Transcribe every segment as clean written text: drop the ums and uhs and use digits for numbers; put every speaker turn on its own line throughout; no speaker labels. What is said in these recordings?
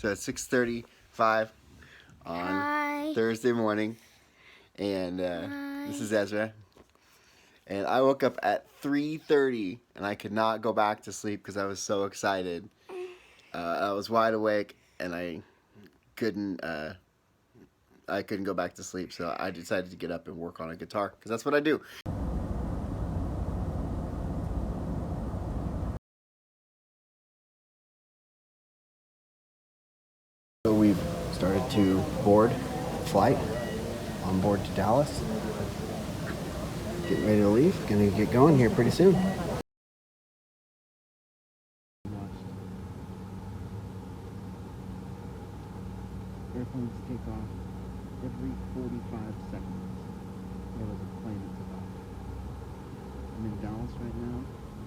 So it's 6:35 on
Hi.
Thursday morning, and this is Ezra. And I woke up at 3:30, and I could not go back to sleep because I was so excited. I was wide awake, and couldn't. I couldn't go back to sleep, so I decided to get up and work on a guitar because that's what I do. So we've started to board flight on board to Dallas. Getting ready to leave. Gonna get going here pretty soon. Airplanes take off every 45 seconds. There was a plane that took off. I'm in Dallas right now.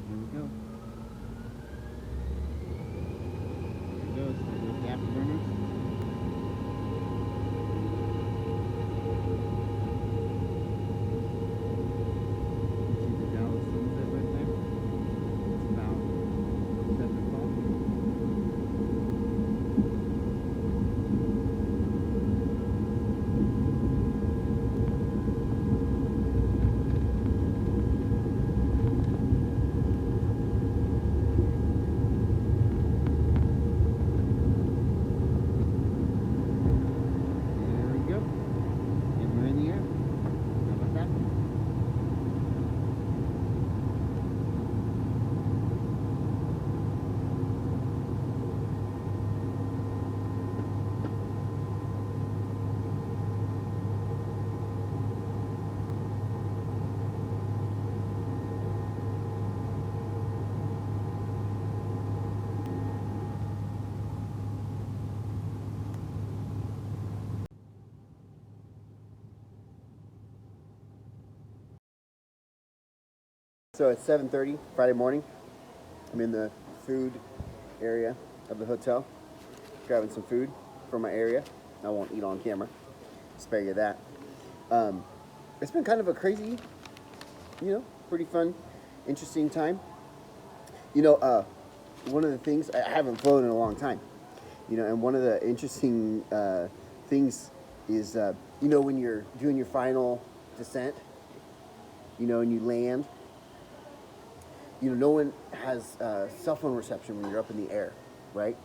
Here we go. There it goes. There goes the afterburners. See the Dallas sunset right there? It's about 7 o'clock. So it's 7:30 Friday morning. I'm in the food area of the hotel, grabbing some food from my area. I won't eat on camera. Spare you that. It's been kind of a crazy, pretty fun, interesting time. One of the things, I haven't flown in a long time, and one of the interesting things is, when you're doing your final descent, and you land, no one has cell phone reception when you're up in the air, right?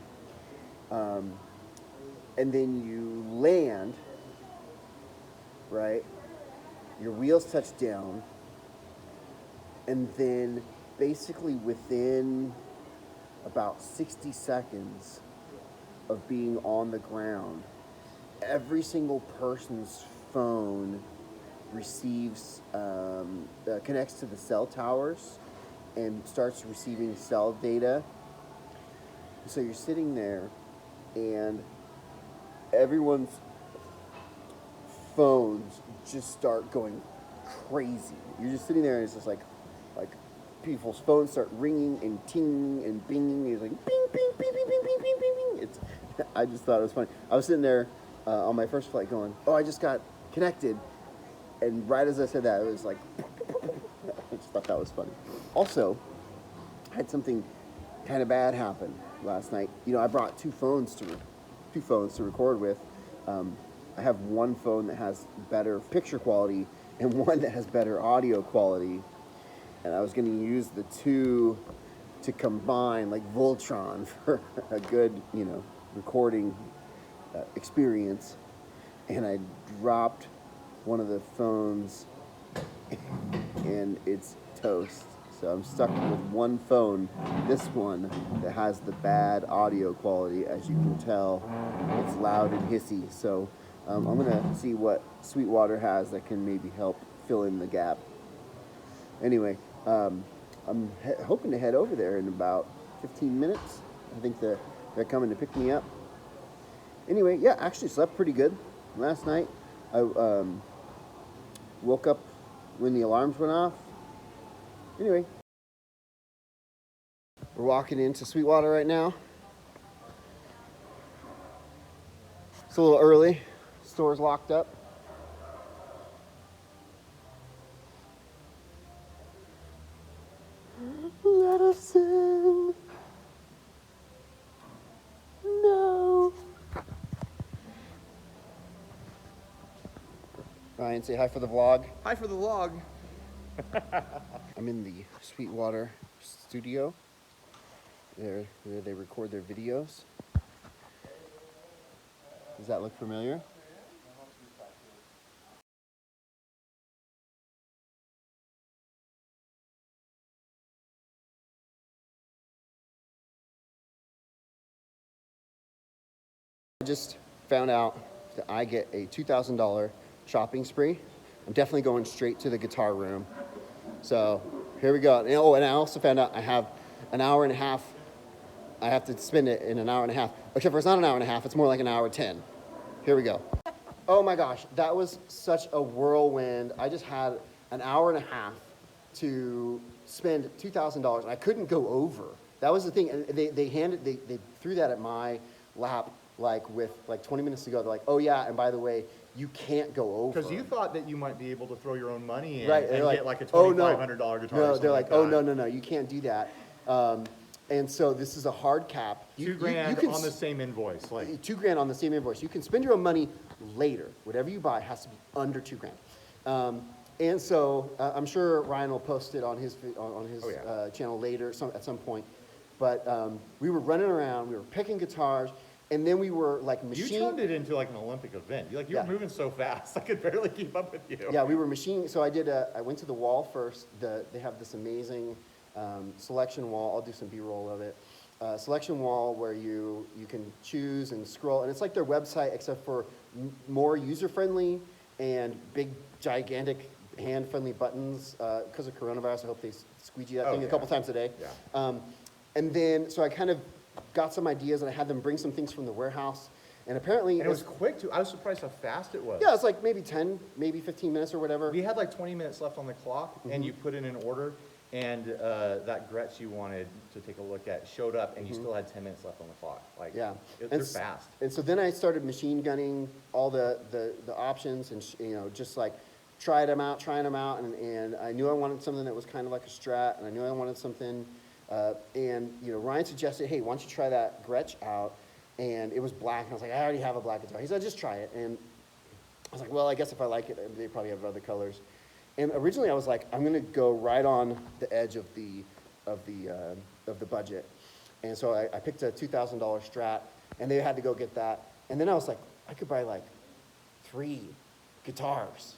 And then you land, right? Your wheels touch down, and then basically within about 60 seconds of being on the ground, every single person's phone receives, connects to the cell towers and starts receiving cell data. So you're sitting there and everyone's phones just start going crazy. You're just sitting there and it's just like people's phones start ringing and tinging and binging. It's like bing, bing, bing, bing, bing, bing, bing, bing, bing. I just thought it was funny. I was sitting there on my first flight going, oh, I just got connected. And right as I said that, it was like, I just thought that was funny. Also, I had something kind of bad happen last night. I brought two phones to record with. I have one phone that has better picture quality and one that has better audio quality. And I was going to use the two to combine like Voltron for a good, recording experience. And I dropped one of the phones and it's toast. So I'm stuck with one phone, this one, that has the bad audio quality. As you can tell, it's loud and hissy. So I'm going to see what Sweetwater has that can maybe help fill in the gap. Anyway, I'm hoping to head over there in about 15 minutes. I think they're coming to pick me up. Anyway, yeah, actually slept pretty good last night. I woke up when the alarms went off. Anyway, we're walking into Sweetwater right now. It's a little early. Store's locked up. Let us in. No. Ryan, say hi for the vlog.
Hi for the vlog.
I'm in the Sweetwater studio. There they record their videos. Does that look familiar? I just found out that I get a $2,000 shopping spree. I'm definitely going straight to the guitar room. So here we go. Oh, and I also found out I have an hour and a half. I have to spend it in an hour and a half. Except for it's not an hour and a half, it's more like an hour 10. Here we go. Oh my gosh, that was such a whirlwind. I just had an hour and a half to spend $2,000 and I couldn't go over. That was the thing. And they threw that at my lap like with like 20 minutes to go. They're like, oh yeah, and by the way, you can't go over.
Because you thought that you might be able to throw your own money in
right,
and
like,
get like a $2,500 guitar.
No, they're like, oh
that.
no, you can't do that. And so this is a hard cap.
$2,000 on the same invoice. Like
$2,000 on the same invoice. You can spend your own money later. Whatever you buy has to be under $2,000. And so I'm sure Ryan will post it on his channel later at some point. But we were running around, we were picking guitars, and then we were like machining.
You turned it into like an Olympic event. You were moving so fast, I could barely keep up with you.
Yeah, we were machining. So I went to the wall first. They have this amazing selection wall. I'll do some B-roll of it. Selection wall where you can choose and scroll, and it's like their website except for more user-friendly and big, gigantic, hand-friendly buttons. Because of coronavirus, I hope they squeegee that thing a couple times a day.
Yeah.
And then, so I kind of got some ideas, and I had them bring some things from the warehouse. And apparently,
and it was quick too. I was surprised how fast it was.
Yeah, it's like maybe 10, maybe 15 minutes or whatever.
We had like 20 minutes left on the clock, and you put in an order, and that Gretsch you wanted to take a look at showed up, and you still had 10 minutes left on the clock. Like,
yeah,
they're fast.
And so then I started machine gunning all the options, and just like trying them out, and I knew I wanted something that was kind of like a Strat, and I knew I wanted something. And Ryan suggested, hey, why don't you try that Gretsch out? And it was black, and I was like, I already have a black guitar. He said, just try it. And I was like, well, I guess if I like it, they probably have other colors. And originally I was like, I'm gonna go right on the edge of the budget. And so I picked a $2,000 Strat, and they had to go get that. And then I was like, I could buy like 3 guitars.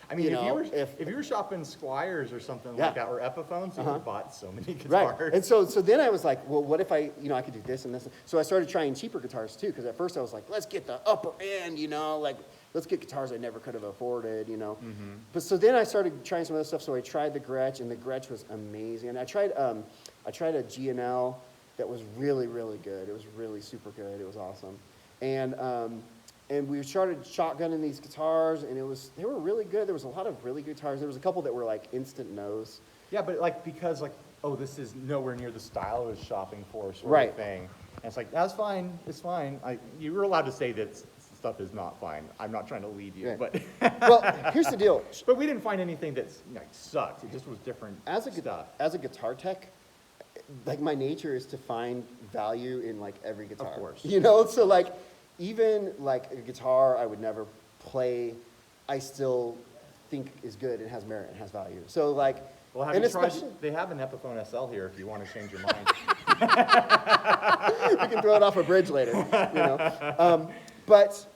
I mean, if you were shopping Squires or something like that, or Epiphones, you would have bought so many guitars.
Right. And so then I was like, well, what if I could do this and this? So I started trying cheaper guitars too, because at first I was like, let's get the upper end, like let's get guitars I never could have afforded, But so then I started trying some other stuff. So I tried the Gretsch, and the Gretsch was amazing. And I tried a G&L that was really, really good. It was really super good. It was awesome. And we started shotgunning these guitars, and they were really good. There was a lot of really good guitars. There was a couple that were like instant no's.
Yeah, but because this is nowhere near the style I was shopping for, sort of thing. And it's like, that's fine, it's fine. You were allowed to say that stuff is not fine. I'm not trying to lead you, but.
Well, here's the deal.
But we didn't find anything that sucked. It just was different stuff.
As a guitar tech, like my nature is to find value in like every guitar.
Of course.
So like, even like a guitar I would never play, I still think is good and has merit and has value. So like,
well, have you tried? They have an Epiphone SL here if you want to change your mind.
We can throw it off a bridge later, But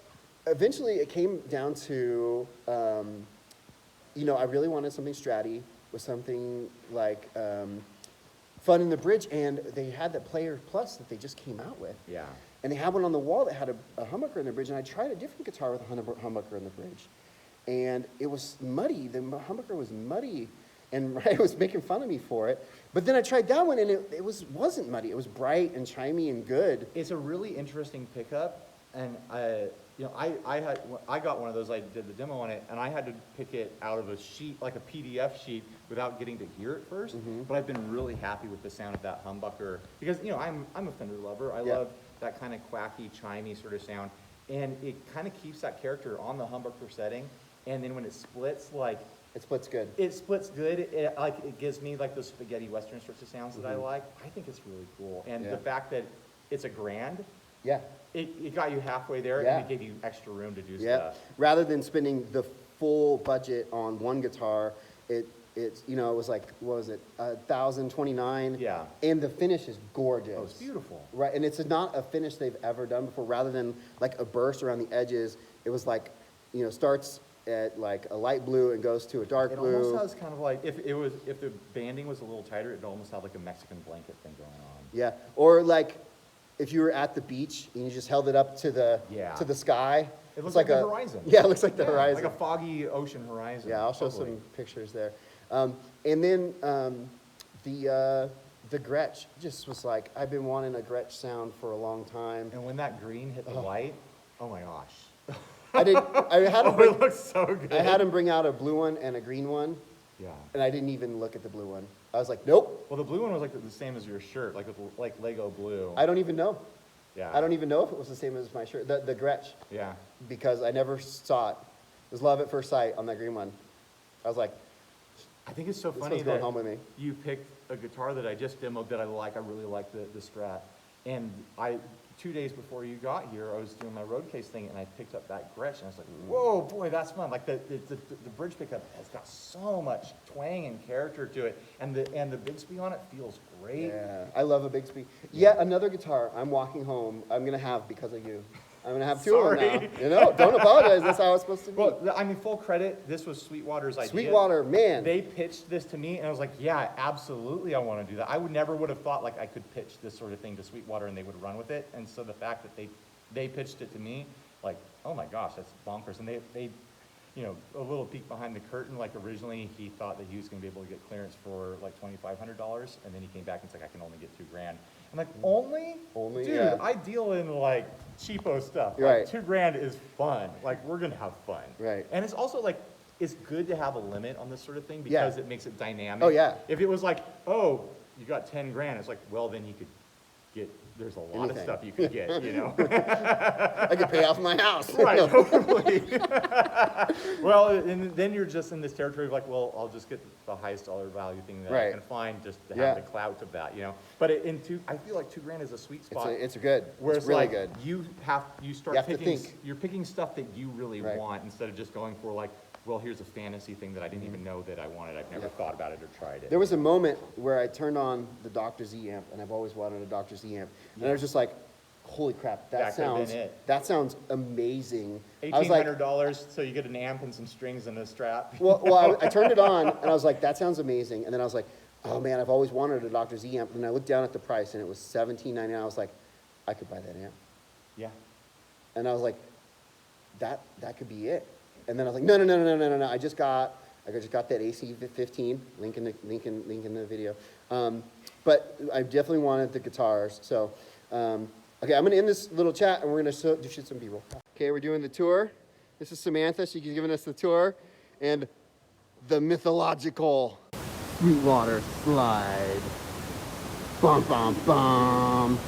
eventually it came down to, I really wanted something Stratty with something like fun in the bridge, and they had the Player Plus that they just came out with.
Yeah.
And they had one on the wall that had a humbucker in the bridge, and I tried a different guitar with a humbucker in the bridge. And it was muddy. The humbucker was muddy, and Ryan was making fun of me for it. But then I tried that one, and it wasn't muddy. It was bright and chimey and good.
It's a really interesting pickup, and I got one of those. I did the demo on it, and I had to pick it out of a sheet, like a PDF sheet, without getting to hear it first. But I've been really happy with the sound of that humbucker because I'm a Fender lover. I love that kind of quacky, chimey sort of sound, and it kind of keeps that character on the humbucker setting. And then when it splits,
it splits good.
It splits good. It gives me like those spaghetti western sorts of sounds that I like. I think it's really cool, and the fact that it's a grand. Yeah. It got you halfway there, and it gave you extra room to do stuff.
Rather than spending the full budget on one guitar. It's you know, it was like, what was it, 1,029?
Yeah.
And the finish is gorgeous.
Oh, it's beautiful.
Right, and it's not a finish they've ever done before. Rather than like a burst around the edges, it was like, you know, starts at like a light blue and goes to a dark blue.
It almost has kind of like, if the banding was a little tighter, it almost had like a Mexican blanket thing going on.
Yeah, or like if you were at the beach and you just held it up to the sky.
It looks
it's
like the horizon.
Yeah, it looks like the horizon.
Like a foggy ocean horizon.
Yeah, I'll show some pictures there. And then the Gretsch just was like, I've been wanting a Gretsch sound for a long time.
And when that green hit the white, oh my gosh.
I had him
it looks so good.
I had him bring out a blue one and a green one.
Yeah.
And I didn't even look at the blue one. I was like, nope.
Well, the blue one was like the same as your shirt, like with like Lego blue.
I don't even know.
Yeah.
I don't even know if it was the same as my shirt, the Gretsch.
Yeah.
Because I never saw it. It was love at first sight on that green one. I was like,
I think it's so
this
funny
one's going
that
home with me.
you picked a guitar that I just demoed that I like. I really like the Strat. And 2 days before you got here, I was doing my road case thing, and I picked up that Gretsch, and I was like, whoa, boy, that's fun. Like the bridge pickup has got so much twang and character to it, and the Bigsby on it feels great.
Yeah, I love a Bigsby. Yet another guitar I'm walking home, I'm going to have because of you. I'm going to have two of them now. You know, don't apologize. That's how it's supposed to be.
Well, I mean, full credit, this was Sweetwater's idea.
Sweetwater, man.
They pitched this to me, and I was like, yeah, absolutely, I want to do that. I never would have thought like I could pitch this sort of thing to Sweetwater and they would run with it. And so the fact that they pitched it to me, like, oh my gosh, that's bonkers. And they you know, a little peek behind the curtain, like originally he thought that he was going to be able to get clearance for like $2,500, and then he came back and said, I can only get $2,000. I'm like, only?
Only,
Dude,
yeah.
I deal in like cheapo stuff.
Right.
Like, $2,000 is fun. Like, we're going to have fun.
Right.
And it's also like, it's good to have a limit on this sort of thing
Yeah.
because it makes it dynamic.
Oh, yeah.
If it was like, oh, you got $10,000, it's like, well, then you could get, there's a lot
Anything.
of stuff you could get, you know?
I could pay off my house.
Right, totally. Well, and then you're just in this territory of like, well, I'll just get the highest dollar value thing that I
Right.
can find just to
Yeah.
have the clout of that, you know? But I feel like $2,000 is a sweet spot.
It's good.
Where
It's
it's
really
like,
good.
you start
You have to
picking,
think.
you're picking stuff that you really
Right.
want instead of just going for like, well, here's a fantasy thing that I didn't even know that I wanted. I've never thought about it or tried it.
There was a moment where I turned on the Dr. Z amp, and I've always wanted a Dr. Z amp. And I was just like, holy crap,
That could've been it.
that sounds amazing. I was like,
$1,800, so you get an amp and some strings and a strap.
well, I turned it on, and I was like, that sounds amazing. And then I was like, oh man, I've always wanted a Dr. Z amp. And I looked down at the price, and it was $17.99. I was like, I could buy that amp.
Yeah.
And I was like, that could be it. And then I was like, no. I just got that AC 15. Link in the video. But I definitely wanted the guitars. So, okay, I'm gonna end this little chat, and we're gonna shoot some B-roll. Okay, we're doing the tour. This is Samantha. She's giving us the tour, and the mythological Sweetwater slide. Bum bum bum.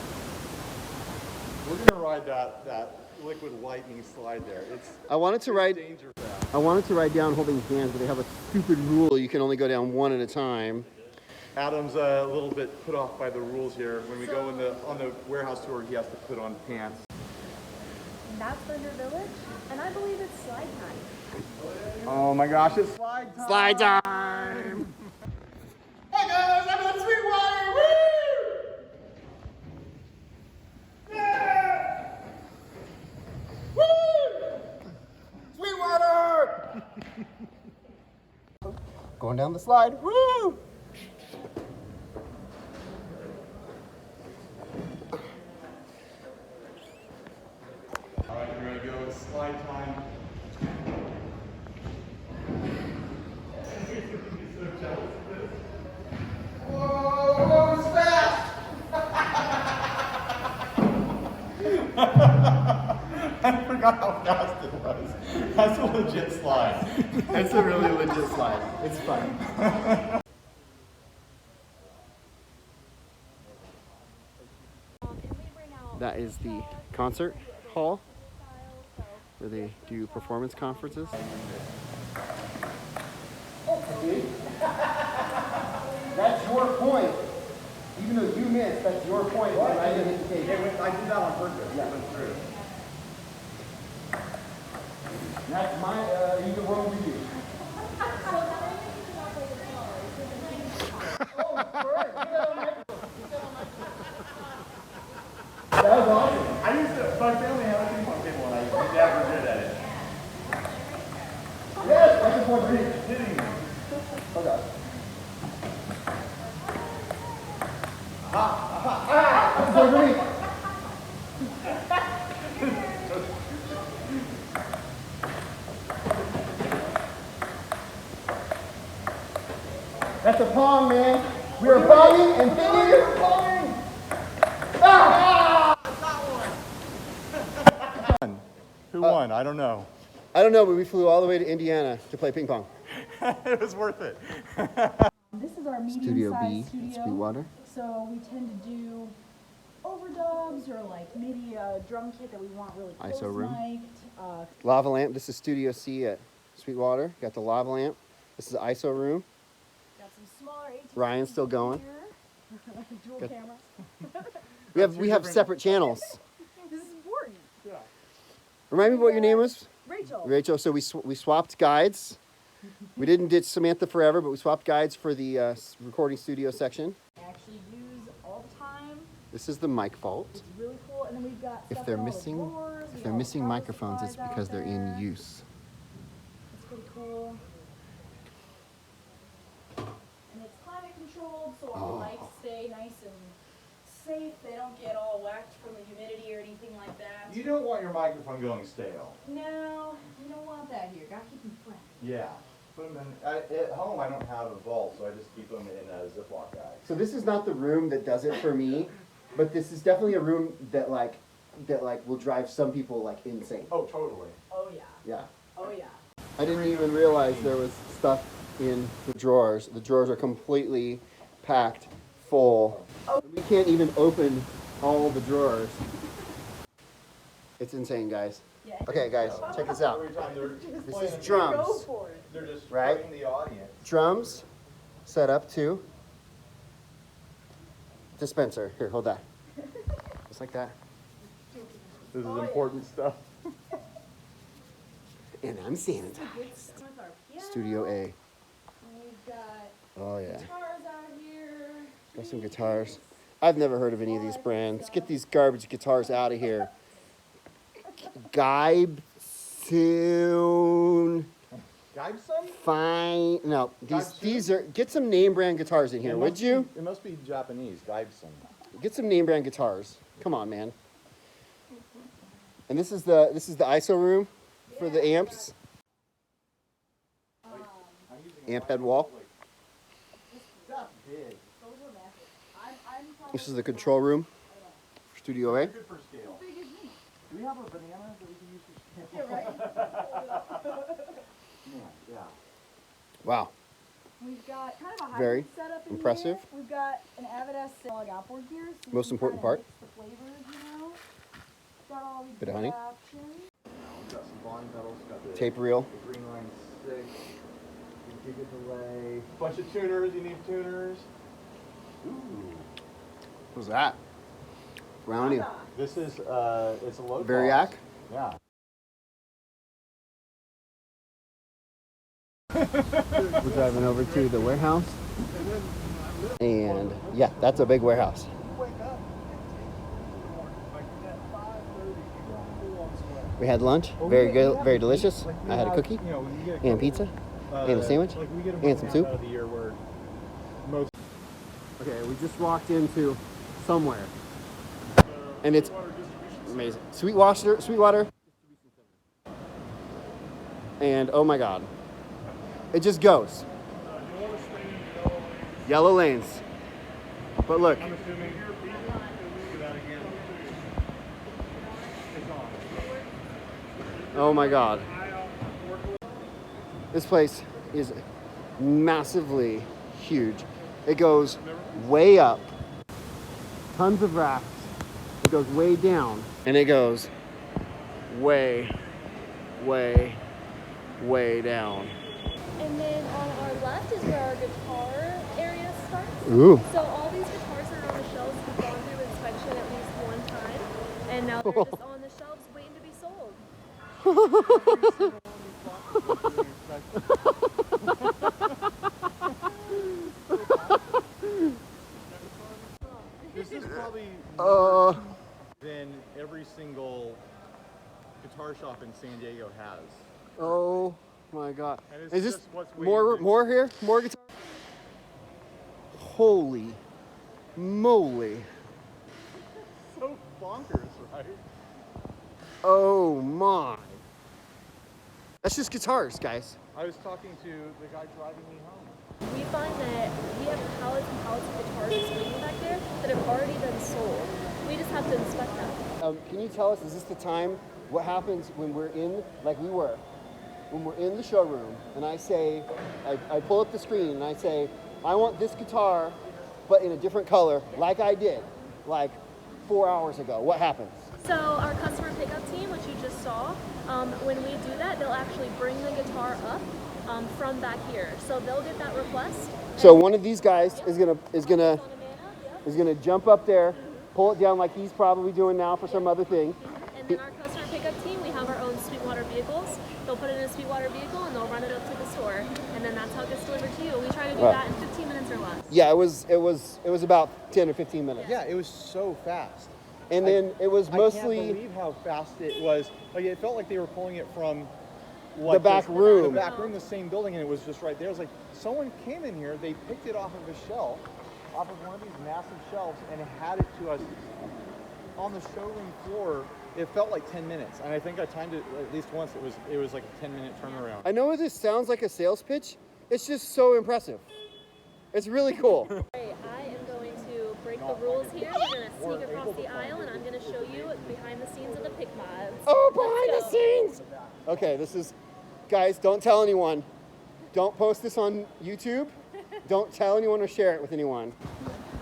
We're gonna ride that liquid lightning slide there.
I wanted to ride down holding hands, but they have a stupid rule. You can only go down one at a time.
Adam's a little bit put off by the rules here. When we go on the warehouse tour, he has to put on pants.
And that's Thunder Village, and I believe it's slide time.
Oh my gosh, it's slide time!
Slide time!
Hey guys, I'm on Sweetwater! Woo! Yeah! Woo! Sweetwater!
Going down the slide. Woo!
All right, we're gonna go slide time. Whoa, it's fast! I forgot how fast it was. That's a legit slide.
It's a really legit slide. It's fun. That is the concert hall where they do performance conferences. That's your point. Even though you missed, that's your point. I didn't hit the table.
I did that on purpose.
Yeah.
It went through.
That's my, you can roll with you.
never good at it.
Yes, that's a point for me.
Hitting me.
Oh god. That's a point for me. That's a pong, man. We are ponging and thinking you're ponging.
Who won? I don't know.
I don't know, but we flew all the way to Indiana to play ping pong.
It was worth it.
This is our
Studio B,
medium-sized studio.
Sweetwater.
So we tend to do overdubs or like maybe a drum kit that we want really close
ISO room.
mic'd.
Lava lamp. This is Studio C at Sweetwater. Got the lava lamp. This is the ISO room.
Got some smaller 18
Ryan's still going.
here. Dual
Good.
camera.
We have separate channels.
This is important.
Remind me what your name was?
Rachel.
Rachel. So we swapped guides. We didn't ditch Samantha forever, but we swapped guides for the recording studio section.
I actually use all the time.
This is the mic vault.
It's really cool. And then we've got
If
stuff
they're
in all the
missing,
drawers. We
if
got
they're
all the
missing
power
microphones, it's
supplies
because
out
they're in
there.
use.
It's pretty cool. And it's climate controlled, so all the mics stay nice and safe. They don't get all whacked from the humidity or anything like that.
You don't want your microphone going stale.
No, you don't want that here. Gotta keep them fresh.
Yeah. Put them in. At home, I don't have a vault, so I just keep them in a Ziploc bag.
So this is not the room that does it for me, but this is definitely a room that will drive some people like insane.
Oh, totally.
Oh yeah.
Yeah.
Oh yeah.
I didn't even realize there was stuff in the drawers. The drawers are completely packed full. We can't even open all the drawers. It's insane, guys.
Yeah.
Okay, guys, check this out.
Every time they're
This
playing
is
a-
Go
drums.
for it.
They're just
Right?
right? The audience.
Drums set up to dispenser. Here, hold that. Just like that.
This is important stuff.
And I'm sanitized.
With our piano.
Studio A.
And we've got
Oh yeah.
guitars out here.
Got some guitars. I've never heard of any of these brands. Get these garbage guitars out of here. Gibson.
Gibson?
Fine. No,
Gibson?
these are. Get some name brand guitars in here, would you?
It must be Japanese. Gibson.
Get some name brand guitars. Come on, man. And this is the ISO room for the amps. Amp head wall.
That's big.
Those are massive. I'm
This is the control room for Studio A.
Good for scale.
big as me.
Do we have a banana that we can use for scale?
Yeah, right?
Yeah.
Wow.
We've got kind of a
Very
hybrid setup in
impressive.
here. We've got an Avid S log outboard gear. So you
Most
can
important
kinda
part.
mix the flavors, you know. Got all these
Bit of honey.
options.
We've got some volume pedals. Got the
Tape reel.
The Green Line 6. The Giga delay. Bunch of tuners. You need tuners. Ooh.
What's that? Brownie.
This is it's a low
Variac.
cost. Yeah.
We're driving over to the warehouse. And yeah, that's a big warehouse. We had lunch, very good, very delicious. I had a cookie and pizza and a sandwich and some soup. Okay, we just walked into somewhere, and it's amazing. Sweetwater, and oh my God, it just goes. Yellow lanes, but look. Oh my God. This place is massively huge. It goes way up, tons of racks. It goes way down, and it goes way, way, way down.
And then on our left is where our guitar area starts.
Ooh.
So all these guitars that are on the shelves have gone through inspection at least one time, and now they're just on the shelves waiting to be sold.
This is probably
Uh,
than every single guitar shop in San Diego has.
Oh my God!
And it's
Is this
just what's
more
waiting to-
here? More guitar? Holy moly!
So bonkers, right?
Oh my! That's just guitars, guys.
I was talking to the guy driving me home.
We find that we have pallets and pallets of guitars just waiting back there that have already been sold. We just have to inspect them.
Can you tell us, is this the time, what happens when we're in, like we were, when we're in the showroom and I say, I pull up the screen and I say, I want this guitar, but in a different color, like I did, like 4 hours ago. What happens?
So our customer pickup team, which you just saw, when we do that, they'll actually bring the guitar up from back here. So they'll get that request.
So one of these guys is gonna jump up there, pull it down like he's probably doing now for some other thing.
And then our customer pickup team, we have our own Sweetwater vehicles. They'll put it in a Sweetwater vehicle and they'll run it up to the store. And then that's how it gets delivered to you. We try to do that in 15 minutes or less.
Yeah, it was about 10 or 15 minutes.
Yeah, it was so fast.
And then it was
I
mostly
can't believe how fast it was. Like it felt like they were pulling it from
the back room.
The back room, the same building, and it was just right there. It was like someone came in here, they picked it off of a shelf, off of one of these massive shelves, and had it to us on the showroom floor. It felt like 10 minutes, and I think I timed it at least once. It was like a 10-minute turnaround.
I know this sounds like a sales pitch. It's just so impressive. It's really cool.
Right, I am going to break the rules here. We're going to sneak across the aisle and I'm going to show you behind the scenes of the pick mods.
Oh, behind the
Let's
scenes! Okay, this is, guys, don't tell anyone. Don't post this on YouTube. Don't tell anyone or share it with anyone.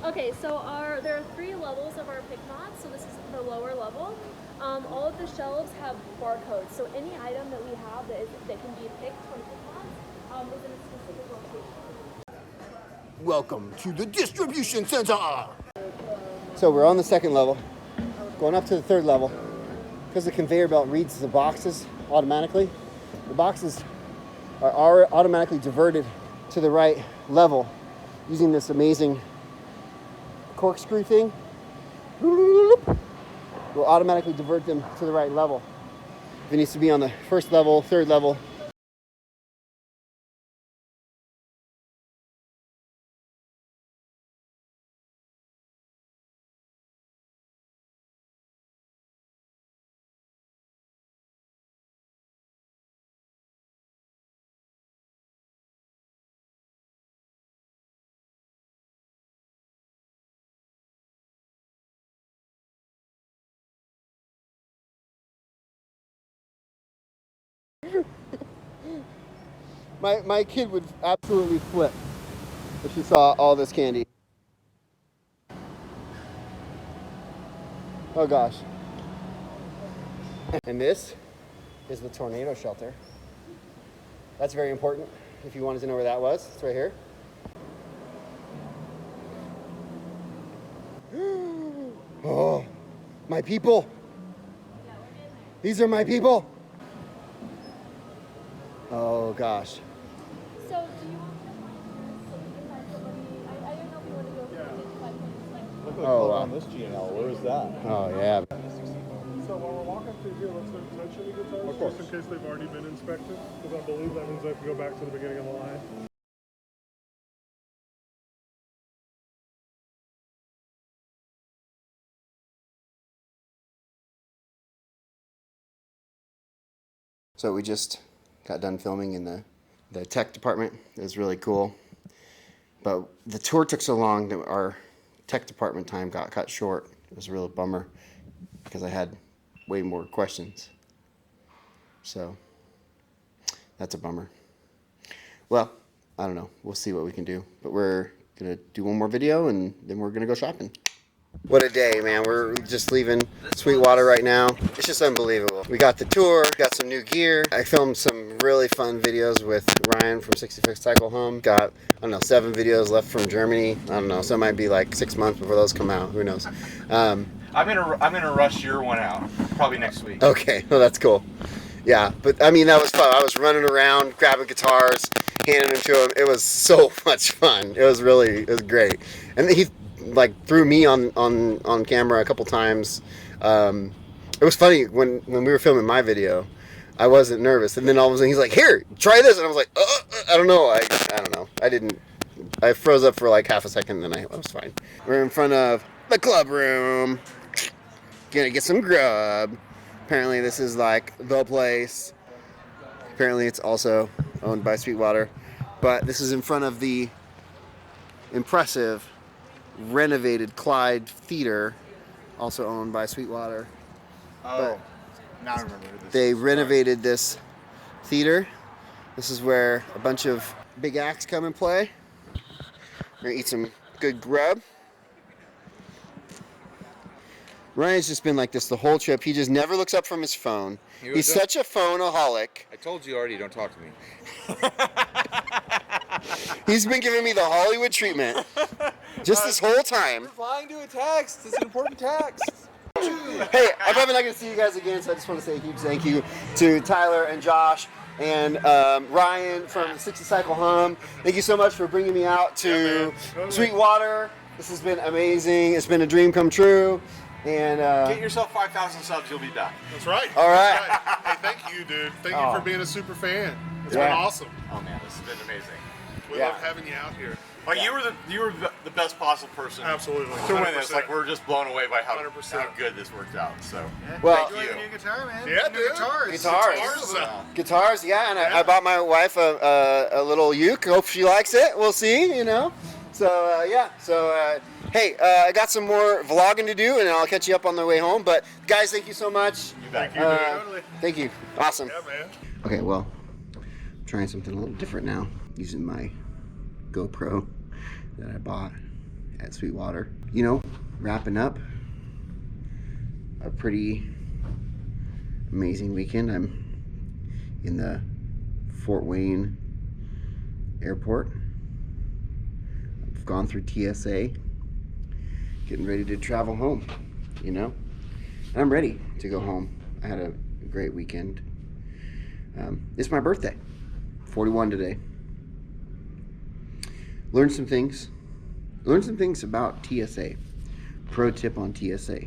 Okay, so there are 3 levels of our pick mods. So this is the lower level. All of the shelves have barcodes. So any item that we have that can be picked from pick mods is in a specific location.
Welcome to the distribution center. So we're on the 2nd level, going up to the 3rd level. Because the conveyor belt reads the boxes automatically, the boxes are automatically diverted to the right level using this amazing corkscrew thing. Will automatically divert them to the right level. If it needs to be on the 1st level, 3rd level. My kid would absolutely flip if she saw all this candy. Oh gosh. And this is the tornado shelter. That's very important if you wanted to know where that was. It's right here. Oh, my people. These are my people. Oh gosh.
So do you want me to find so we can find somebody? I don't know if you want to go for 55 minutes. Like,
Look at the
Oh,
plug
wow.
on this G&L. Where is that?
Oh yeah.
So while we're walking through here, let's not touch any guitars,
Of course.
just in case they've already been inspected, because I believe that means they have to go back to the beginning of the line.
So we just got done filming in the tech department. It was really cool. But the tour took so long that our tech department time got cut short. It was a real bummer because I had way more questions. So that's a bummer. Well, I don't know. We'll see what we can do. But we're going to do one more video and then we're going to go shopping. What a day, man. We're just leaving Sweetwater right now. It's just unbelievable. We got the tour, got some new gear. I filmed some really fun videos with Ryan from 65 Cycle Home. Got, I don't know, 7 videos left from Germany. I don't know, so it might be like 6 months before those come out. Who knows?
I'm gonna rush your one out probably next week.
Okay, well that's cool. Yeah, but I mean that was fun. I was running around, grabbing guitars, handing them to him. It was so much fun. It was great. And he like threw me on camera a couple times. It was funny when we were filming my video, I wasn't nervous, and then all of a sudden he's like, "Here, try this," and I was like, I don't know, I don't know, I froze up for like half a second, and then I was fine. We're in front of the club room, gonna get some grub. Apparently this is like the place. Apparently it's also owned by Sweetwater, but this is in front of the impressive renovated Clyde Theater, also owned by Sweetwater.
Oh, now I remember this.
They renovated this theater. This is where a bunch of big acts come and play. We're gonna eat some good grub. Ryan's just been like this the whole trip. He just never looks up from his phone. He's such a phoneaholic.
I told you already, don't talk to me.
He's been giving me the Hollywood treatment just this whole time.
Replying to a text. It's an important text.
Hey, I'm probably not going to see you guys again, so I just want to say a huge thank you to Tyler and Josh and Ryan from 60 Cycle Hum. Thank you so much for bringing me out to Sweetwater. This has been amazing. It's been a dream come true. And
Get yourself 5,000 subs, you'll be back.
That's right.
All right.
That's right. Hey, thank you, dude. Thank you for being a super fan. It's been awesome.
Oh man, this has been amazing.
We love having you out here.
Like you were the best possible person.
Absolutely.
To win
100%.
this, like we're just blown away by how
100%.
good this worked out. So
Well,
thank you.
New guitar, man.
Yeah,
New
dude.
Guitars.
Yeah.
Guitars, yeah, and I bought my wife a little uke. Hope she likes it. We'll see, you know. So hey, I got some more vlogging to do, and I'll catch you up on the way home. But guys, thank you so much.
Thank you, dude. Totally.
Thank you. Awesome.
Yeah, man.
Okay, well, I'm trying something a little different now, using my GoPro that I bought at Sweetwater. You know, wrapping up a pretty amazing weekend. I'm in the Fort Wayne airport. I've gone through TSA, getting ready to travel home, you know? And I'm ready to go home. I had a great weekend. It's my birthday, 41 today. Learned some things about TSA. Pro tip on TSA.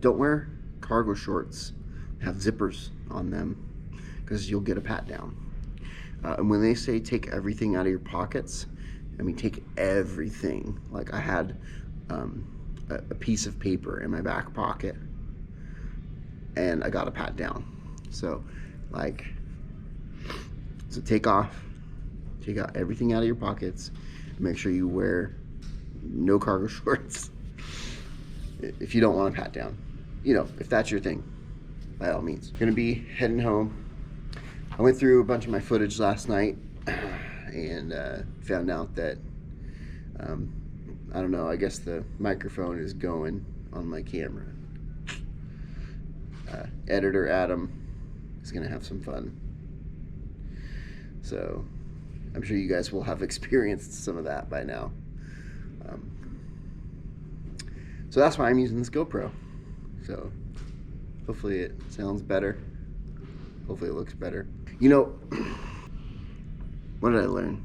Don't wear cargo shorts, have zippers on them, because you'll get a pat down. And when they say take everything out of your pockets, I mean take everything. Like I had a piece of paper in my back pocket, and I got a pat down. So take out everything out of your pockets. Make sure you wear no cargo shorts if you don't want a pat down. You know, if that's your thing, by all means. Gonna be heading home. I went through a bunch of my footage last night and found out that I don't know, I guess the microphone is going on my camera. Editor Adam is gonna have some fun. So I'm sure you guys will have experienced some of that by now. So that's why I'm using this GoPro. So hopefully it sounds better. Hopefully it looks better. You know, what did I learn?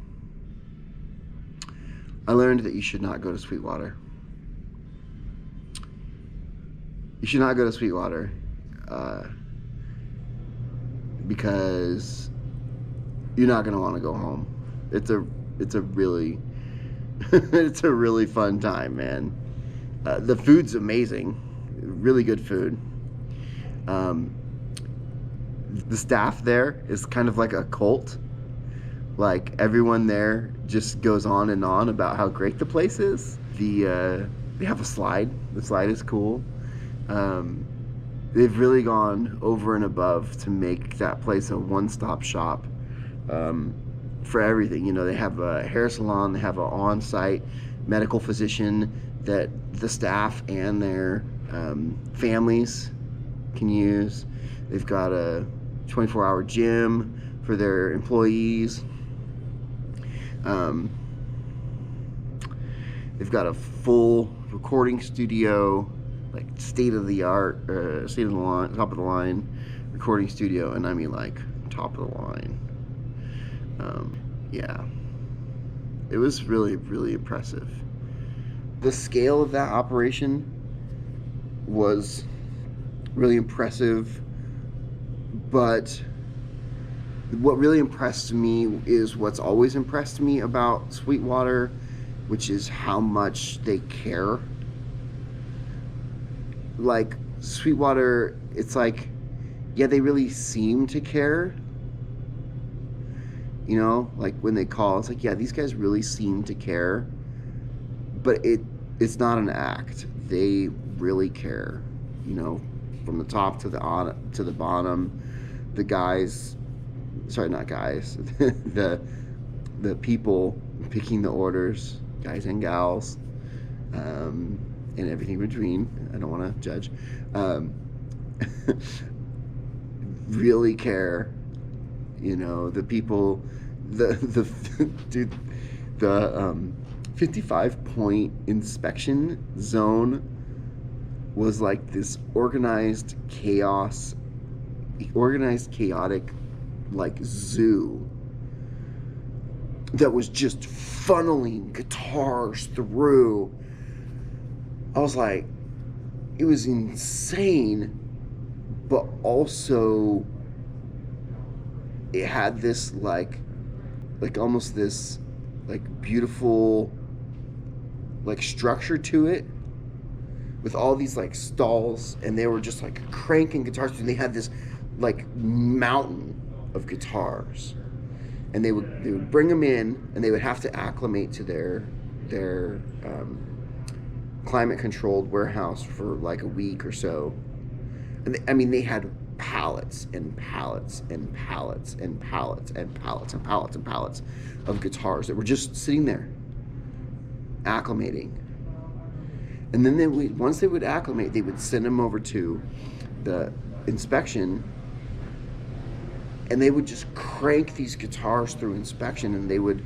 I learned that you should not go to Sweetwater. You should not go to Sweetwater because you're not gonna want to go home. It's a really it's a really fun time, man. The food's amazing, really good food. The staff there is kind of like a cult. Like everyone there just goes on and on about how great the place is. They have a slide. The slide is cool. They've really gone over and above to make that place a one-stop shop for everything. You know, they have a hair salon, they have an on-site medical physician that the staff and their families can use. They've got a 24-hour gym for their employees. They've got a full recording studio, like state of the art, top of the line recording studio, and I mean like top of the line. Yeah, it was really, really impressive. The scale of that operation was really impressive, but what really impressed me is what's always impressed me about Sweetwater, which is how much they care. Like, Sweetwater, it's like, yeah, they really seem to care. You know, like when they call, it's like, yeah, these guys really seem to care. But it's not an act. They really care. You know, from the top to the bottom, the guys, sorry, not guys, the people picking the orders, guys and gals, and everything in between. I don't want to judge. Really care. You know, the people, the dude, the 55-point inspection zone was like this organized, chaotic, like zoo that was just funneling guitars through. I was like, it was insane, but also it had this like almost this like beautiful like structure to it, with all these like stalls, and they were just like cranking guitars, and they had this like mountain of guitars, and they would bring them in, and they would have to acclimate to their climate controlled warehouse for like a week or so. And they had pallets and pallets and pallets and pallets and pallets and pallets and pallets of guitars that were just sitting there acclimating. And then once they would acclimate, they would send them over to the inspection, and they would just crank these guitars through inspection, and they would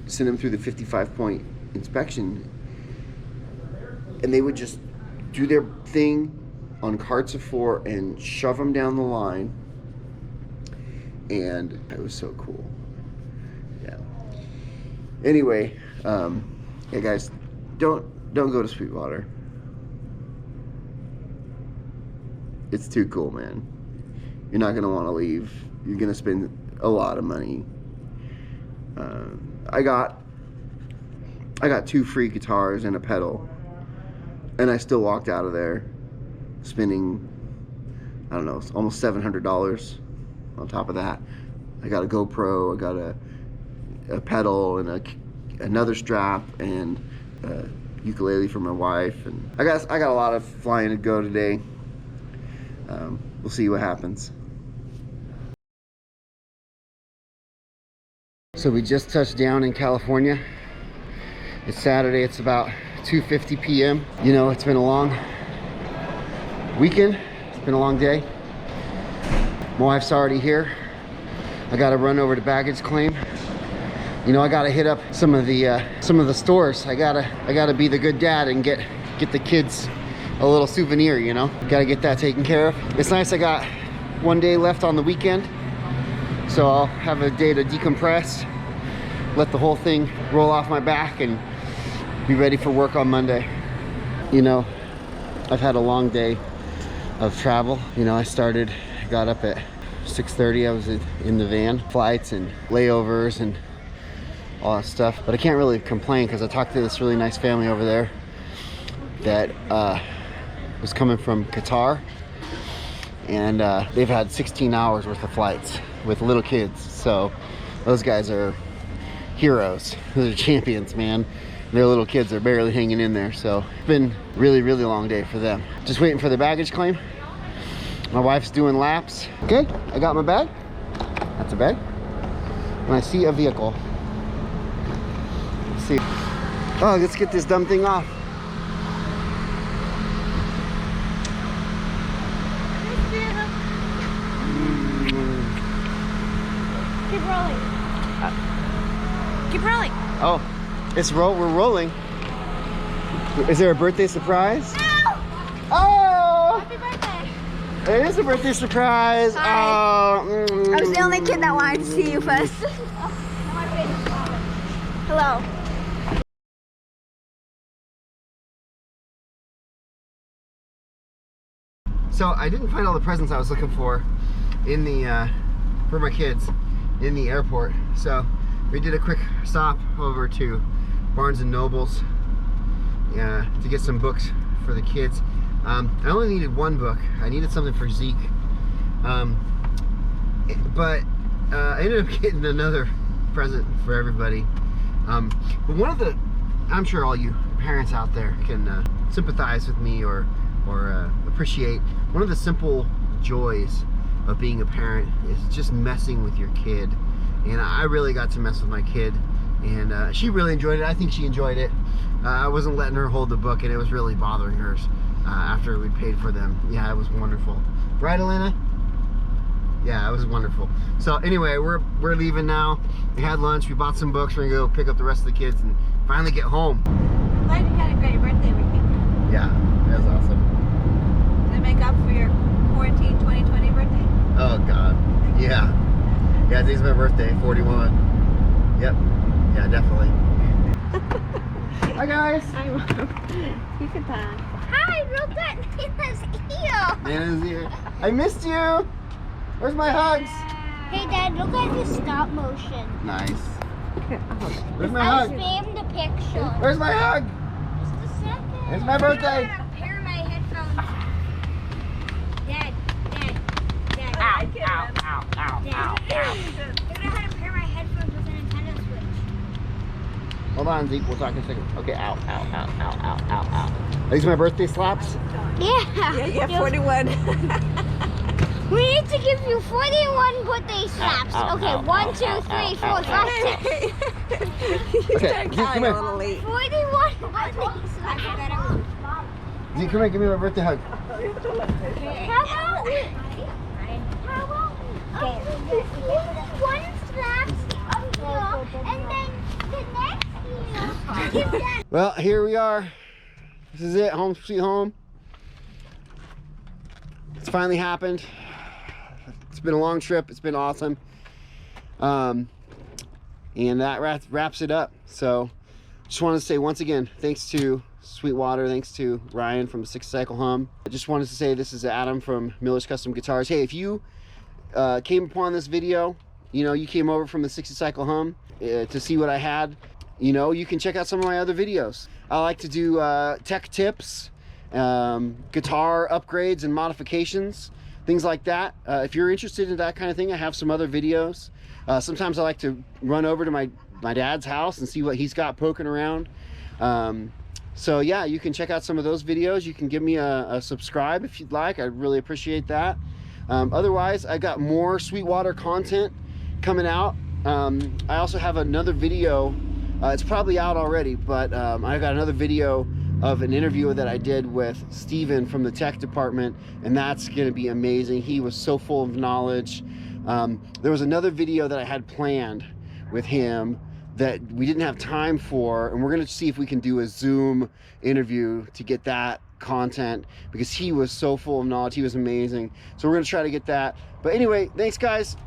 send them through the 55-point inspection, and they would just do their thing on carts of 4 and shove them down the line. And it was so cool. Yeah. Anyway, yeah, guys, don't go to Sweetwater. It's too cool, man. You're not gonna want to leave. You're gonna spend a lot of money. I got 2 free guitars and a pedal, and I still walked out of there spending, I don't know, almost $700 on top of that. I got a GoPro, I got a pedal and another strap, and a ukulele for my wife, and I got a lot of flying to go today. We'll see what happens. So we just touched down in California. It's Saturday, it's about 2:50 p.m. You know, it's been a long weekend. It's been a long day. My wife's already here. I gotta run over to baggage claim. You know, I gotta hit up some of the stores. I gotta be the good dad and get the kids a little souvenir, you know? Gotta get that taken care of. It's nice I got one day left on the weekend, so I'll have a day to decompress, let the whole thing roll off my back, and be ready for work on Monday. You know, I've had a long day of travel. You know, I got up at 6:30. I was in the van, flights and layovers and all that stuff. But I can't really complain because I talked to this really nice family over there that was coming from Qatar, and they've had 16 hours worth of flights with little kids. So those guys are heroes. Those are champions, man. Their little kids are barely hanging in there. So it's been really, really long day for them. Just waiting for the baggage claim. My wife's doing laps. Okay, I got my bag. That's a bag. And I see a vehicle. Let's see. Oh, let's get this dumb thing off.
Keep rolling. Keep rolling.
Oh, we're rolling. Is there a birthday surprise?
No!
Oh!
Happy birthday.
It is a birthday surprise.
Hi.
Oh.
I was the only kid that wanted to see you first. Hello.
So I didn't find all the presents I was looking for in the for my kids in the airport. So we did a quick stop over to Barnes&Nobles to get some books for the kids. I only needed one book. I needed something for Zeke. But I ended up getting another present for everybody. But one of the, I'm sure all you parents out there can sympathize with me or appreciate, one of the simple joys of being a parent is just messing with your kid. And I really got to mess with my kid, and she really enjoyed it. I think she enjoyed it. I wasn't letting her hold the book, and it was really bothering her after we paid for them. Yeah, it was wonderful. Right, Elena? Yeah, it was wonderful. So anyway, we're leaving now. We had lunch, we bought some books, we're gonna go pick up the rest of the kids and finally get home.
I'm glad you had a great birthday weekend.
Yeah, that was awesome.
Did it make up for your quarantine 2020 birthday?
Oh God, yeah. Yeah, today's my birthday, 41. Yep, yeah, definitely. Hi guys.
Hi, Mom. You can pass. Hi, look at Nana's ear.
Nana's here. I missed you. Where's my hugs?
Hey, Dad, look at the stop motion.
Nice. Where's my
I
hug?
spammed the picture.
Where's my hug?
Just a second.
It's my birthday.
I gotta pair my headphones. Dad.
Ow, ow, ow, ow,
Dad.
ow, ow.
I don't know how to pair my headphones with a Nintendo Switch.
Hold on, Zeke. We'll talk in a second. Okay, ow, ow, ow, ow, ow, ow, ow. Are these my birthday slaps?
Yeah.
Yeah, 41.
We need to give you 41 birthday slaps. Okay, 1, 2, 3, 4, 5, 6.
You
Okay,
started
Zeke, come
counting a
here.
little late.
41 birthday slaps.
Zeke, come here. Give me my birthday hug.
How about we? How about one slaps up here, and then the next year, give that.
Well, here we are. This is it. Home sweet home. It's finally happened. It's been a long trip. It's been awesome. And that wraps it up. So just want to say once again, thanks to Sweetwater, thanks to Ryan from 60 Cycle Hum. I just wanted to say this is Adam from Miller's Custom Guitars. Hey, if you came upon this video, you came over from the 60 Cycle Hum to see what I had, you can check out some of my other videos. I like to do tech tips, guitar upgrades and modifications, things like that. If you're interested in that kind of thing, I have some other videos. Sometimes I like to run over to my dad's house and see what he's got poking around. So yeah, you can check out some of those videos. You can give me a subscribe if you'd like. I'd really appreciate that. Otherwise, I got more Sweetwater content coming out. I also have another video. It's probably out already, but I got another video of an interview that I did with Steven from the tech department, and that's going to be amazing. He was so full of knowledge. There was another video that I had planned with him that we didn't have time for, and we're going to see if we can do a Zoom interview to get that content, because he was so full of knowledge. He was amazing. So we're going to try to get that. But anyway, thanks guys.